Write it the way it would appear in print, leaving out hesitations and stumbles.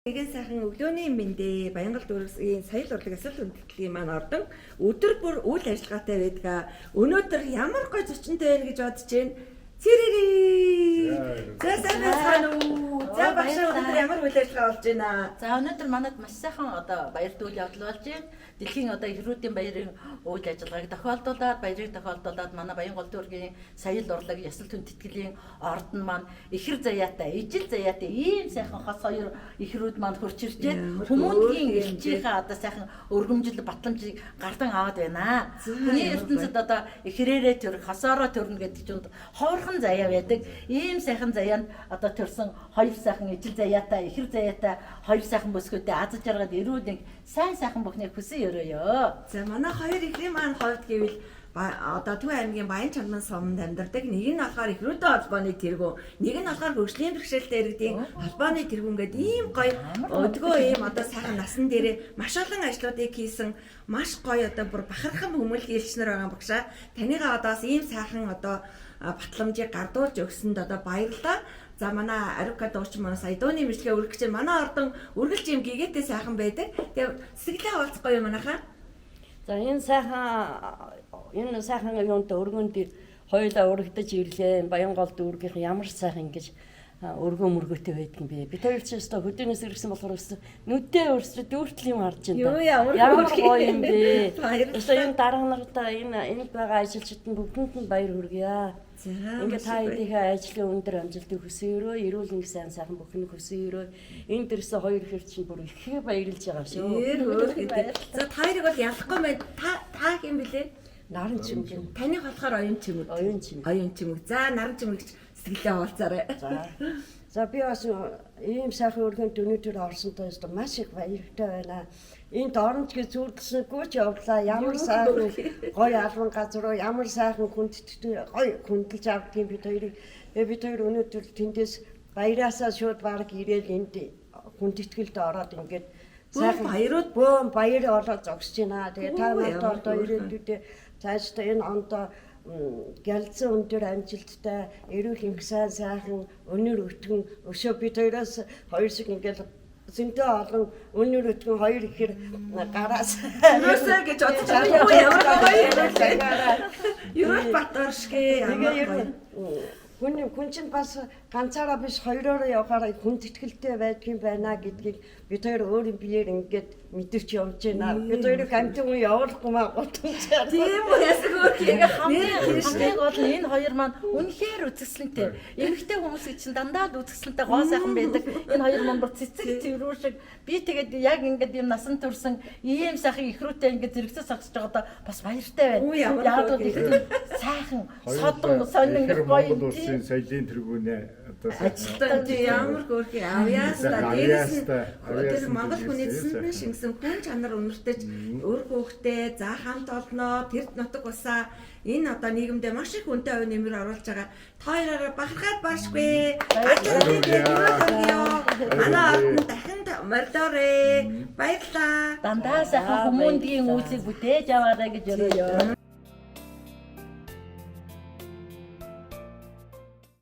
Нэгэн сайхан өглөөний мэндэ Баянгал дүүргийн соёл урлаг асал хүндэтгэлийн маань ордон өдөр бүр үйл ажиллагаатай байдаг. Өнөөдөр ямар гоё зочинтой байна гэж бодож байна. Цэрэри. За сайн уу. За багшаа өнөөдөр ямар үйл ажиллагаа болж байна? За өнөөдөр манайд маш сайхан баяр дуул явдал болж байна. Дэлхийн ихрүүдийн баярын үйл ажиллагааг тохиолдуулаад баярыг тохиолдуулаад манай Баянгал дүүргийн соёл урлаг ясал хүндэтгэлийн ордон маань ихэр заяатай, ижил заяатай ийм сайхан хос хоёр ихрүүд маань хурч иржээ. Хүмүүнгийн элчийнхаа сайхан өргөмжил батламжийг гардан аваад байна. Хүний ертөнцид ихрээрээ төрөх, хосоороо төрнө гэдэг чинь хоорхон заяа байдаг. Ийм сайхан заяанд төрсөн хоёр сайхан ижил заяатай, ихэр заяатай хоёр сайхан бүсгүүдэд аз жаргал эрүүл нэг сайхан бүхнийг хүсэн өрөөё. За манай хоёр ихрийн маань хойд гэвэл Төв аймгийн Баян Чанман суманд амьдардаг. Нэг нь болохоор ихрүүдийн холбооны тэргүүн, нэг нь болохоор хөгжлийн бэрхшээлтэй иргэдийн холбооны тэргүүн гэдэг ийм гоё өдгөө ийм сайхан насан дээрээ маш олон ажлуудыг хийсэн маш гоё бүр бахархан хүмүүл хэлчнэр байгаа багшаа. Танийгаа бас ийм сайхан батламжийг гардуулж өгсөнд баярлалаа. За манай Арука дуучин манай Сайдууны мэдлэгээ үргэлж манай ордон үргэлж юм гэгээтэй сайхан байдаг. Тэгээ сэтгэлээ хаваалцахгүй юм манайхаа. За энэ сайхан юунт өргөнд хоёулаа өргөдөж ирлээ. Баянгал дүүргийнх ямар сайхан ингэж өргөө мөргөтэй байдаг юм бэ. Бид хоёр ч өстө хөдөөнөөс ирсэн болохоор өстө нүдээ өрсөд дүүртэл юм харж байна. Ямар гоё юм бэ. Өстө энэ дарга нартай энд байгаа ажилчид нь бүгдэнд нь баяр хүргье. Ингээд та хэдийнхээ ажлын өндөр амжилтыг хүсээрөө, эрүүл нэг сайхан бүхнийг хүсээрөө. Энэ дэрсээ хоёр ихэр чинь бүр их баярлж байгаа шүү. За та хоёрыг бол ялахгүй байд. Та хэм блэ? Наран чимэг. Таних болохоор оюун чимэг. Оюун чимэг. За наран чимэгч сэтгэлээ хаваалцаарай. За би бас ийм сайхан өргөнд өнөөдөр орсонтой маш их баяртай байна. Энд оронч гэж зүрдсэнгүй ч явлаа. Ямар сайхан гоё албан газар руу ямар сайхан хүндэтгтэй гоё хүндэлж авдгийг бид хоёр өнөөдөр тэндээс баяраасаа шууд баг ирээл энд хүндэтгэлд ороод ингээд сайхан баярууд баяр болоод зогсож байна. Тэгээ та нарт ирээдүйдээ цаашдаа энэ онд гялцсан өндөр амжилттай эрүүл сайхан өнөр өтгөн өшөө бид хоёроос хоёр шиг ингээд зөндөө олон өнөр өтгөн хоёр ихэр гараас юусаа гэж бодож байгаа ямар гоё юм Батар шгэ ямар хүн чинь бас ганцаараа биш хоёроор явахаар хүндэтгэлтэй байдгийн байна гэдгийг бид хоёр өөрийн биеэр ингээд мэдэрч явж байна. Бид хоёрыг амтын үе явуулахгүй маа гутамжаа. Тийм үү ясаг өөрхийг хамгийн гол нь энэ хоёр маань үнэхээр үзэсгэлэнтэй. Эмэгтэй хүмүүс чинь дандаа л үзэсгэлэнтэй гоо сайхан байдаг. Энэ хоёр маань бүр цэцэг цэврүү шиг би тэгээд яг ингээд юм насан турсан ийм сайхан ихрүүтэй ингээд зэрэгцээ сагсаж байгаадаа бас баяртай байна. Яг л их сайхан содон сонин гоё соёлын тэргүүнээ ажилтан ямар хөөрхий авьяастаа дээрээс нь Монгол хүний цэсэндээ шингэсэн хүн чанар үнэртэж өр хөөхтэй за хамт олноо тэр нутаг усаа энэ нийгэмдээ маш их үнэтэй хувь нэмэр оруулж байгаа. Хоёроо бахархаад баашгүй. Манай ордон дахин мордорэ баярлаа. Дандаа сайхан хүмүүндгийн үйлсийг бүтээж аваарай гэж өрөөё.